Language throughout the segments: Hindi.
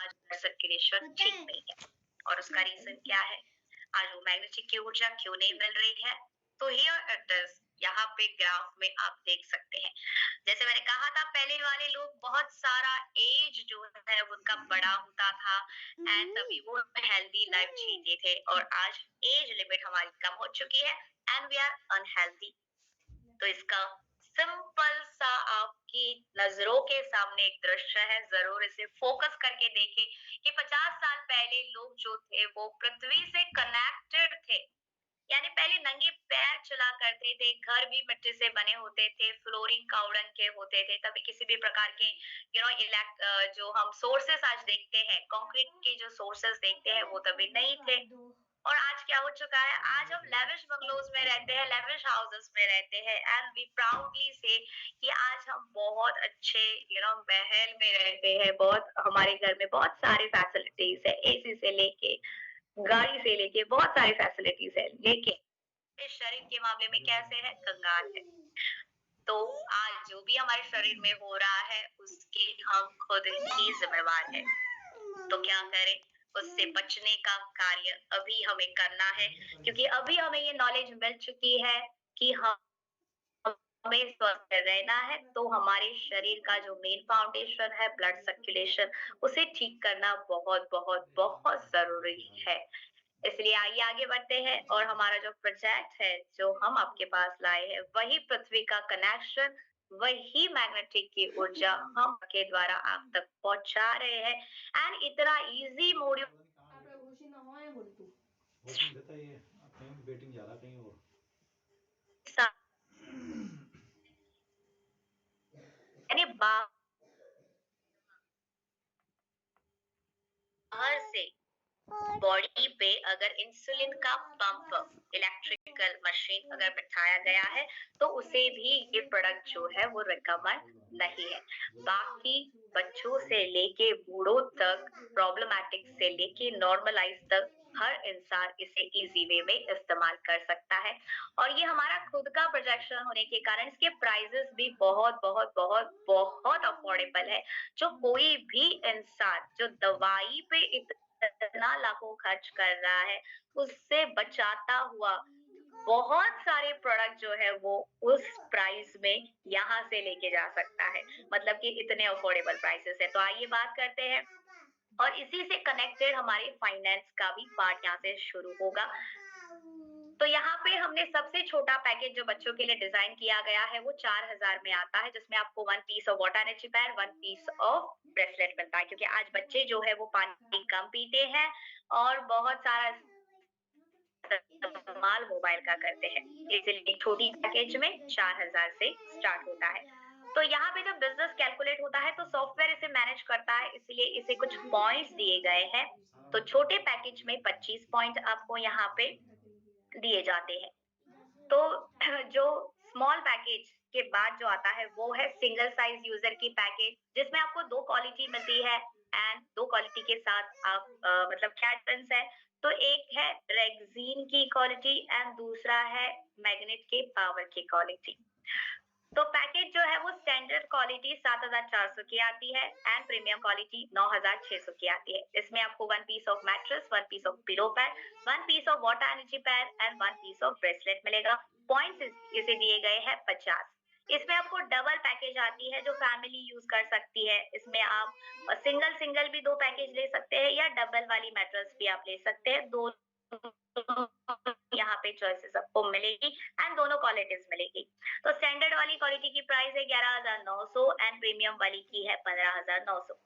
आज ब्लड सर्कुलेशन ठीक नहीं है। और उसका रीज़न क्या है? आज वो मैग्नेटिक की ऊर्जा क्यों नहीं मिल रही है? तो हियर इट इज़, यहाँ पे ग्राफ में आप देख सकते हैं। जैसे मैंने कहा था, पहले वाले लोग बहुत सारा एज जो है उनका बड़ा होता था एंड तभी वो हेल्दी लाइफ जीते थे, और आज एज लिमिट हमारी कम हो चुकी है एंड वी आर अनहेल्दी। तो इसका सिंपल सा आपकी नजरों के सामने एक दृश्य है, जरूर इसे फोकस करके देखें कि 50 साल पहले लोग जो थे वो पृथ्वी से कनेक्टेड थे। यानी पहले नंगे पैर चला करते थे, घर भी मिट्टी से बने होते थे, फ्लोरिंग काउडन के होते थे, तभी किसी भी प्रकार के इलेक्ट जो हम सोर्सेस आज देखते हैं, कंक्रीट के जो सोर्सेस देखते हैं वो तभी नहीं थे। और आज क्या हो चुका है, आज हम लेविश बंगलोज में रहते हैं, लेविश हाउसेस में रहते हैं एंड वी प्राउडली से कि आज हम बहुत अच्छे महल में रहते हैं, बहुत हमारे घर में बहुत सारी फैसिलिटीज है, एसी से लेके गाड़ी से लेके बहुत सारी फैसिलिटीज है, लेकिन इस शरीर के मामले में कैसे है, कंगाल है। तो आज जो भी हमारे शरीर में हो रहा है उसके हम खुद ही जिम्मेवार है। तो क्या करें, उससे बचने का कार्य अभी हमें करना है, क्योंकि अभी हमें ये नॉलेज मिल चुकी है कि हम हमें स्वस्थ रहना है, तो हमारे शरीर का जो मेन फाउंडेशन है ब्लड सर्कुलेशन, उसे ठीक करना बहुत बहुत बहुत जरूरी है। इसलिए आइए आगे बढ़ते हैं, और हमारा जो प्रोजेक्ट है जो हम आपके पास लाए हैं वही पृथ्वी का कनेक्शन, वही मैग्नेटिक की ऊर्जा हम के द्वारा आप तक पहुंचा रहे हैं एंड इतना इजी मॉड्यूल આપણે ઓછી ના હોય બોલતું वोटिंग देता ही है, कहीं भी बेटिंग जा रहा कहीं और। यानी बाहर से बॉडी पे अगर इंसुलिन का पंप, इलेक्ट्रिकल मशीन अगर बिठाया गया है तो उसे भी ये प्रोडक्ट जो है वो रिकमेंड नहीं है। बाकी बच्चों से लेके बूढ़ों तक, प्रॉब्लमैटिक से लेके नॉर्मलाइज तक, हर इंसान इसे इजी वे में इस्तेमाल कर सकता है। और ये हमारा खुद का प्रोजेक्शन होने के कारण इसके प्राइसेस भी बहुत बहुत बहुत बहुत अफोर्डेबल है। जो कोई भी इंसान जो दवाई पे इतना लाखों खर्च कर रहा है, उससे बचाता हुआ बहुत सारे प्रोडक्ट जो है वो उस प्राइस में यहाँ से लेके जा सकता है। मतलब कि इतने अफोर्डेबल प्राइसेस है। तो आइए बात करते हैं, और इसी से कनेक्टेड हमारे फाइनेंस का भी पार्ट यहाँ से शुरू होगा। तो यहाँ पे हमने सबसे छोटा पैकेज जो बच्चों के लिए डिजाइन किया गया है वो 4000 में आता है, जिसमें आपको 1 पीस ऑफ वाटर एनर्जी पैर, 1 पीस ऑफ ब्रेसलेट मिलता है, क्योंकि आज बच्चे जो है वो पानी कम पीते हैं और बहुत सारा इस्तेमाल मोबाइल का करते हैं। इसलिए छोटी पैकेज में 4000 से स्टार्ट होता है। तो यहाँ पे जब बिजनेस कैलकुलेट होता है तो सॉफ्टवेयर इसे मैनेज करता है, इसलिए इसे कुछ पॉइंट्स दिए गए हैं। तो छोटे पैकेज में 25 पॉइंट आपको यहाँ पे दिए जाते हैं। तो जो स्मॉल पैकेज के बाद जो आता है वो है सिंगल साइज यूजर की पैकेज, जिसमें आपको 2 क्वालिटी मिलती है एंड 2 क्वालिटी के साथ आप मतलब क्या डिफरेंस है, तो एक है रेक्सीन की क्वालिटी एंड दूसरा है मैग्नेट के पावर की क्वालिटी। तो पैकेज जो है वो स्टैंडर्ड क्वालिटी 7400 की आती है एंड प्रीमियम क्वालिटी 9600 की आती है। इसमें आपको 1 piece of mattress, 1 piece of pillow pad, 1 piece of water energy pad and 1 piece of bracelet मिलेगा। पॉइंट्स इसे दिए गए हैं 50। इसमें आपको डबल पैकेज आती है जो फैमिली यूज कर सकती है। इसमें आप सिंगल सिंगल भी 2 पैकेज ले सकते हैं या डबल वाली मैट्रेस भी आप ले सकते हैं। दो यहाँ पे चॉइसेस आपको मिलेगी एंड दोनों क्वालिटीज मिलेगी। तो स्टैंडर्ड वाली क्वालिटी की प्राइस है 11900 एंड प्रीमियम वाली की है 15900।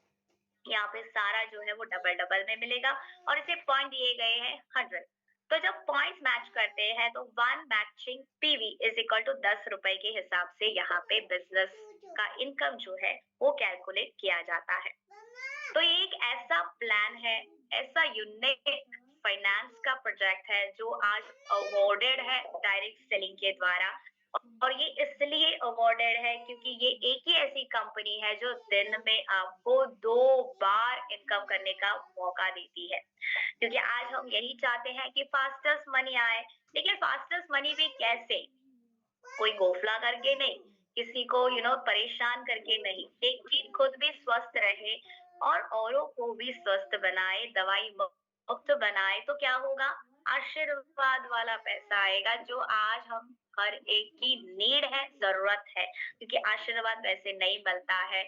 यहाँ पे सारा जो है वो डबल डबल में मिलेगा और इसे पॉइंट दिए गए हैं 100। तो जब पॉइंट्स मैच करते हैं तो 1 matching PV is equal to 10 रुपए के हिसाब से यहाँ पे बिजनेस का इनकम जो है वो कैलकुलेट किया जाता है। तो ये एक ऐसा प्लान है, ऐसा यूनिक फाइनेंस का प्रोजेक्ट है जो आज अवॉर्डेड है डायरेक्ट सेलिंग के द्वारा। और ये इसलिए अवॉर्डेड है क्योंकि ये एक ही ऐसी कंपनी है जो दिन में आपको 2 बार इनकम करने का मौका देती है। क्योंकि आज हम यही चाहते हैं कि फास्टेस्ट मनी आए, लेकिन फास्टेस्ट मनी भी कैसे, कोई गोफला करके नहीं, किसी को परेशान करके नहीं, लेकिन खुद भी स्वस्थ रहे, और औरों को भी स्वस्थ बनाए, दवाई मुक्त बनाए, तो क्या होगा? आशीर्वाद वाला पैसा आएगा जो आज हम हर एक की नीड है, ज़रूरत है, क्योंकि आशीर्वाद वैसे नहीं मिलता है,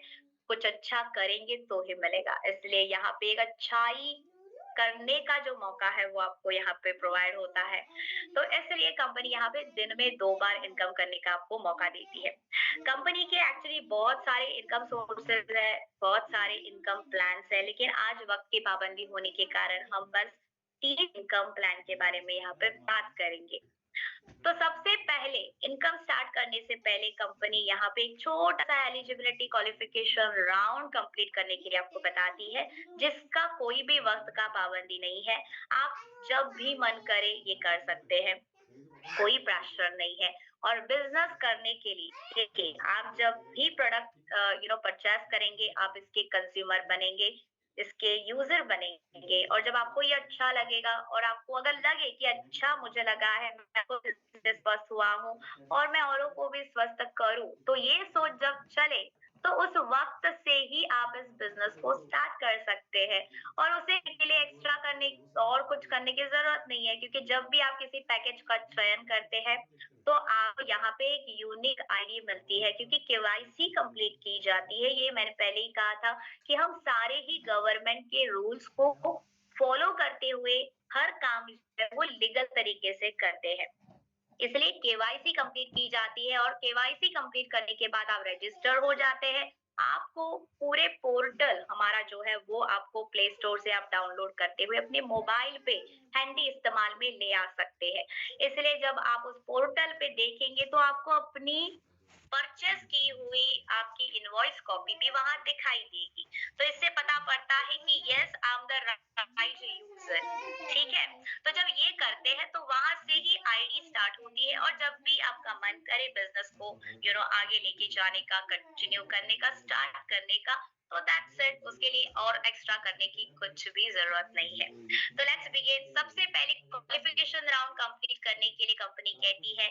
कुछ अच्छा करेंगे तो ही मिलेगा। इसलिए यहाँ पे एक अच्छाई करने का जो मौका है वो आपको यहाँ पे प्रोवाइड होता है। तो इसलिए कंपनी यहाँ पे दिन में 2 बार इनकम करने का आपको मौका देती है। कंपनी के एक्चुअली बहुत सारे इनकम सोर्सेज़ है, बहुत सारे इनकम प्लान्स है, लेकिन आज वक़्त की पाबंदी होने के कारण हम बस 3 इनकम प्लान के बारे में यहाँ पे बात करेंगे। तो सबसे पहले इनकम स्टार्ट करने से पहले कंपनी यहाँ पे एक छोटा-सा एलिजिबिलिटी क्वालिफिकेशन राउंड कंप्लीट करने के लिए आपको बताती है, जिसका कोई भी वक़्त का पाबंदी नहीं है। आप जब भी मन करे ये कर सकते हैं, कोई प्रेशर नहीं है। और बिज़नेस करने के लिए देखिए, आप जब भी प्रोडक्ट परचेज़ करेंगे, आप इसके कंज्यूमर बनेंगे, इसके यूज़र बनेंगे, और जब आपको ये अच्छा लगेगा और आपको अगर लगे कि अच्छा मुझे लगा है, मैं खुद इससे स्वस्थ हुआ हूँ और मैं औरों को भी स्वस्थ करूँ, तो ये सोच जब चले, तो उस वक़्त से ही आप इस बिज़नेस को स्टार्ट कर सकते हैं। और उसे के लिए एक्स्ट्रा करने और कुछ करने की ज़रूरत नहीं है, क्योंकि जब भी आप किसी पैकेज का चयन करते हैं, तो आपको यहाँ पे एक यूनिक आईडी मिलती है, क्योंकि केवाईसी कंप्लीट की जाती है। ये मैंने पहले ही कहा था कि हम सारे ही गवर्नमेंट के रूल्स को फॉलो करते हुए हर काम जो है वो लीगल तरीके से करते हैं। इसलिए केवाईसी कंप्लीट की जाती है, और केवाईसी कंप्लीट करने के बाद आप रजिस्टर हो जाते हैं। आपको पूरे पोर्टल हमारा जो है वो आपको प्ले स्टोर से आप डाउनलोड करते हुए अपने मोबाइल पे हैंडी इस्तेमाल में ले आ सकते हैं। इसलिए जब आप उस पोर्टल पे देखेंगे तो आपको अपनी परचेज़ की हुई आपकी इनवॉइस कॉपी भी वहाँ दिखाई देगी। तो इससे पता पड़ता है कि yes I am the right user, ठीक है? तो जब ये करते हैं तो वहाँ से ही आईडी स्टार्ट होती है, और जब भी आपका मन करे बिज़नेस को आगे लेके जाने का, कंटिन्यू करने का, स्टार्ट करने का, तो दैट्स इट। उसके लिए और एक्स्ट्रा करने की कुछ भी ज़रूरत नहीं है। तो लेट्स बिगिन। सबसे पहले क्वालिफिकेशन राउंड कंप्लीट करने के लिए कंपनी कहती है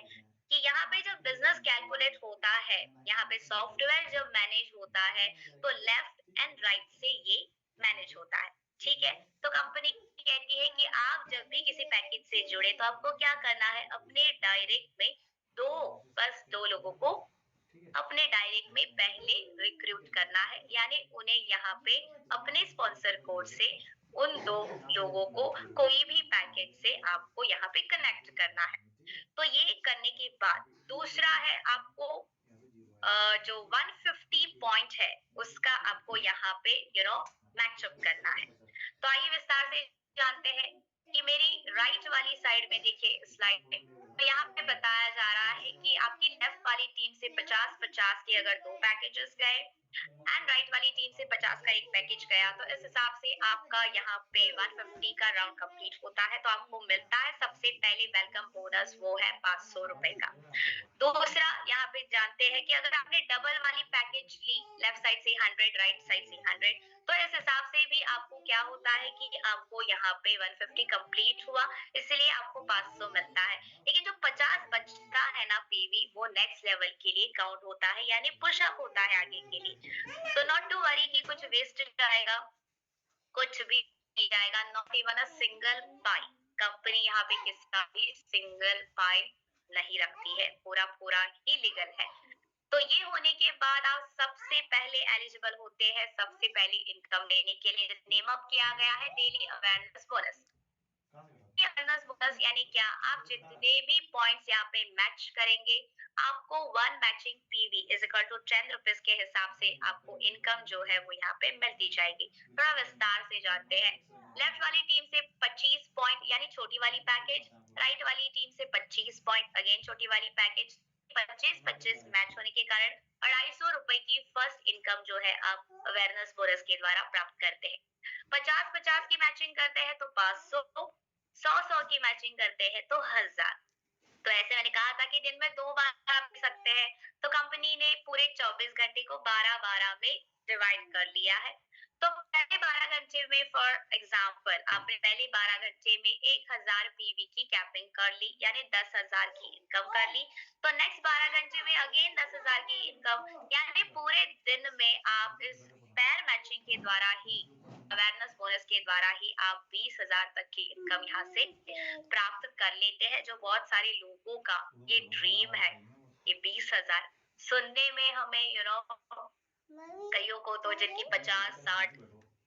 कि यहाँ पे जब बिजनेस कैलकुलेट होता है, यहाँ पे सॉफ्टवेयर जब मैनेज होता है, तो लेफ्ट एंड राइट से ये मैनेज होता है, ठीक है? तो कंपनी कहती है कि आप जब भी किसी पैकेज से जुड़े तो आपको क्या करना है, अपने डायरेक्ट में दो बस दो लोगों को अपने डायरेक्ट में पहले रिक्रूट करना है, यानी उन्हें यहाँ पे अपने स्पॉन्सर कोड से उन दो लोगों को कोई भी पैकेज से आपको यहाँ पे कनेक्ट करना है। तो ये करने के बाद दूसरा है, आपको जो 150 पॉइंट है उसका आपको यहाँ पे मैचअप करना है। तो आइए विस्तार से जानते हैं कि मेरी राइट वाली साइड में देखिए स्लाइड में, तो यहाँ पे बताया जा रहा है कि आपकी लेफ्ट वाली टीम से 50-50 के अगर 2 पैकेजेस गए एंड राइट वाली टीम से 50 का एक पैकेज गया, तो इस हिसाब से आपका यहाँ पे 150 का राउंड कंप्लीट होता है। तो आपको मिलता है सबसे पहले वेलकम बोनस, वो है 500 रुपए का। दूसरा यहाँ पे जानते हैं कि अगर आपने डबल वाली पैकेज ली, लेफ्ट साइड से 100 राइट साइड से 100, तो इस हिसाब से भी आपको क्या होता है कि आपको यहाँ पे 150 कंप्लीट हुआ, इसलिए आपको 500 मिलता है। लेकिन जो 50 बचता है ना पीवी, वो नेक्स्ट लेवल के लिए काउंट होता है, यानी पुश अप होता है आगे के लिए। तो नॉट टू वरी कि कुछ वेस्ट जाएगा, कुछ भी नहीं जाएगा, not even a single pi. Company यहाँ पे किसका भी सिंगल पाई नहीं रखती है, पूरा पूरा ही लीगल है। तो ये होने के बाद आप सबसे पहले एलिजिबल होते हैं सबसे पहले इनकम लेने के लिए, नेम अप किया गया है डेली अवेयरनेस बोनस। ये अवेयरनेस बोनस यानी क्या, आप जितने भी पॉइंट्स यहाँ पे मैच करेंगे, आपको one matching PV is equal to 10 rupees के हिसाब से आपको इनकम जो है वो यहाँ पे मिलती जाएगी। थोड़ा विस्तार से जानते हैं। लेफ्ट वाली टीम से 25 पॉइंट यानी छोटी वाली पैकेज, राइट वाली टीम से 25 पॉइंट अगेन छोटी वाली पैकेज, 25-25 मैच होने के कारण 250 रुपए की फर्स्ट इनकम जो है आप अवेयरनेस बोनस के द्वारा प्राप्त करते हैं। 50-50 की मैचिंग करते हैं तो 500, 100-100 की मैचिंग करते हैं तो 1000। तो ऐसे मैंने कहा था कि दिन में 2 बार आप ले सकते हैं, तो कंपनी ने पूरे 24 घंटे को 12-12 में डिवाइड कर लिया है। तो पहले 12 घंटे में फॉर एग्जांपल आपने पहले 12 घंटे में 1000 पीवी की कैपिंग कर ली, यानी 10,000 की इनकम कर ली। तो नेक्स्ट 12 घंटे में अगेन 10,000 की इनकम, यानी पूरे दिन में आप इस पेयर मैचिंग के द्वारा ही, अवेयरनेस बोनस के द्वारा ही आप 20,000 तक की इनकम यहाँ से प्राप्त कर लेते हैं, जो बहुत सारे लोगों का ये ड्रीम है। ये 20,000 सुनने में हमें कईयों को तो जिनकी 50-60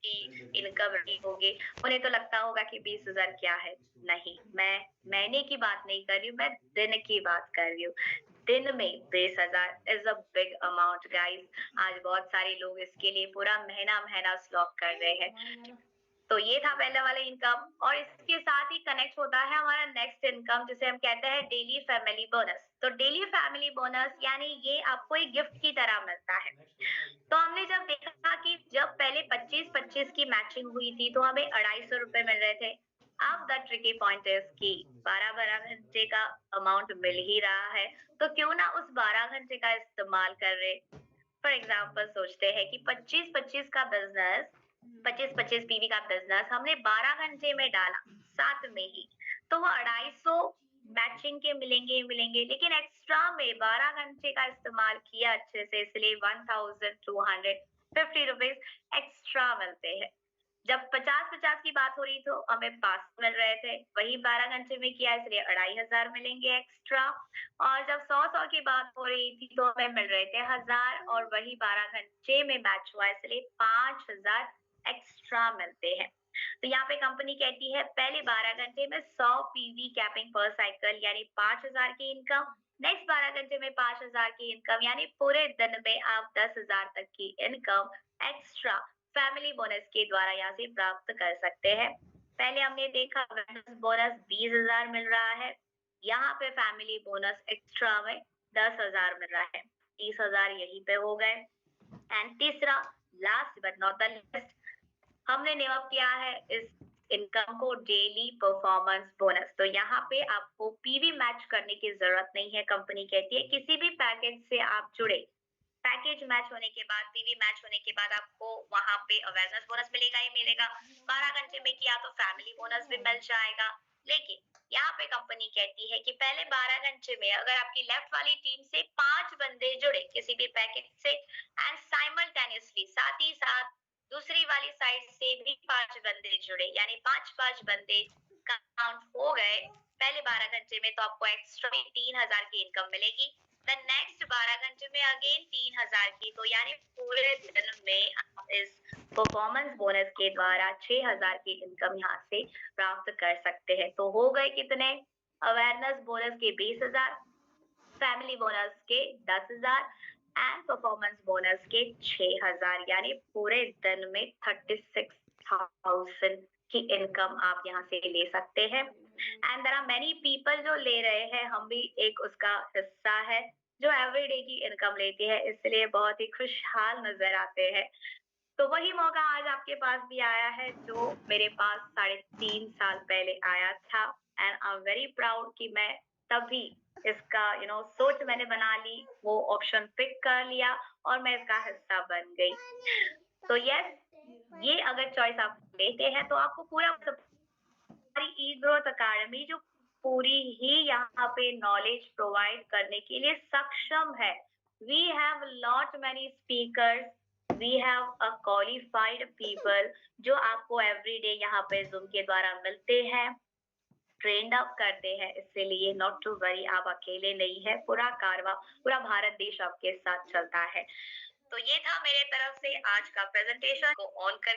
की इनकम रही होगी, उन्हें तो लगता होगा कि 20,000 क्या है। नहीं, मैं महीने की बात नहीं कर रही हूँ, मैं दिन की बात कर रही हूँ। दिन में 20,000 is a big amount guys. आज बहुत सारे लोग इसके लिए पूरा महीना स्लॉग कर रहे हैं। तो ये था पहले वाला इनकम, और इसके साथ ही कनेक्ट होता है हमारा नेक्स्ट इनकम, जिसे हम कहते हैं डेली फैमिली बोनस। तो डेली फैमिली बोनस यानी ये आपको एक गिफ्ट की तरह मिलता है। तो हमने जब देखा कि जब पहले 25-25 की मैचिंग हुई थी तो हमें 250 रुपए मिल रहे थे। अब द ट्रिकी पॉइंट इज कि 12-12 घंटे का अमाउंट मिल ही रहा है, तो क्यों ना उस 12 घंटे का इस्तेमाल कर रहे। फॉर एग्जाम्पल सोचते हैं कि 25-25 का बिजनेस, 25-25 पीवी का बिजनेस हमने 12 घंटे में डाला साथ में ही, तो वो 250 मैचिंग के मिलेंगे, लेकिन एक्स्ट्रा में 12 घंटे का इस्तेमाल किया अच्छे से, इसलिए 1,250 रुपीज एक्स्ट्रा मिलते हैं। जब 50-50 की बात हो रही तो हमें 500 मिल रहे थे, वही 12 घंटे में किया इसलिए 2,500 मिलेंगे एक्स्ट्रा। और जब 100 की बात हो रही थी तो हमें मिल रहे थे 1,000, और वही 12 घंटे में मैच हुआ इसलिए 5,000 एक्स्ट्रा मिलते हैं। तो यहाँ पे कंपनी कहती है पहले 12 घंटे में 100 पीवी कैपिंग पर साइकिल यानी 5,000 की इनकम, नेक्स्ट 12 घंटे में 5,000 की इनकम, यानी पूरे दिन में आप 10,000 तक की इनकम एक्स्ट्रा फैमिली बोनस के द्वारा यहाँ से प्राप्त कर सकते हैं। पहले हमने देखा बोनस 20,000 मिल रहा है, यहाँ पे फैमिली बोनस एक्स्ट्रा में 10,000 मिल रहा है, 30,000 यहीं पे हो गए। एंड तीसरा, last but not the list, हमने नियम किया है इस इनकम को डेली परफॉर्मेंस बोनस। तो यहाँ पे आपको पीवी मैच करने की जरूरत नहीं है। कंपनी कहती है किसी भी पैकेज से आप जुड़े, पैकेज मैच होने के बाद, पीवी मैच होने के बाद आपको वहां पे अवेयरनेस बोनस मिलेगा ही मिलेगा। 12 घंटे में किया तो फैमिली बोनस भी मिल जाएगा। लेकिन यहाँ पे कंपनी कहती है कि पहले 12 घंटे में अगर आपकी लेफ्ट वाली टीम से 5 बंदे जुड़े किसी भी पैकेज से, एंड साइमल्टेनियसली साथ ही साथ दूसरी वाली साइड से भी 5 बंदे जुड़े, यानी 5-5 बंदे काउंट हो गए पहले 12 घंटे में, तो आपको एक्स्ट्रा 3,000 की इनकम मिलेगी। द नेक्स्ट 12 घंटे में अगेन 3,000 की, तो यानी पूरे दिन में आप इस परफॉर्मेंस बोनस के द्वारा 6,000 की इनकम यहाँ से प्राप्त कर सकते हैं। तो हो गए कितने, अवेयरनेस बोनस के 20,000, फैमिली बोनस के 10,000 एंड परफॉर्मेंस बोनस के 6,000, यानी पूरे दिन में 36,000 की इनकम आप यहाँ से ले सकते हैं। And there are many people जो ले रहे हैं, हम भी एक उसका हिस्सा है जो एवरीडे की इनकम लेती है, इसलिए बहुत ही खुशहाल नजर आते हैं। तो वही मौका आज आपके पास भी आया है जो मेरे पास 3.5 साल पहले आया था, and I am very proud कि मैं तभी इसका सोच मैंने बना ली, वो ऑप्शन पिक कर लिया और मैं इसका हिस्सा बन गई। तो यस, ये अगर चॉइस आप लेते हैं तो आपको पूरा हमारी ई ग्रोथ अकेडमी जो पूरी ही यहाँ पे नॉलेज प्रोवाइड करने के लिए सक्षम है। We have lot many speakers, we have a qualified people जो आपको एवरीडे यहाँ पे जूम के द्वारा मिलते हैं, ट्रेंड अप करते हैं, इसीलिए नॉट टू वरी, आप अकेले नहीं है, पूरा कारवा, पूरा भारत देश आपके साथ चलता है। तो ये था मेरे तरफ से आज का प्रेजेंटेशन को ऑन कर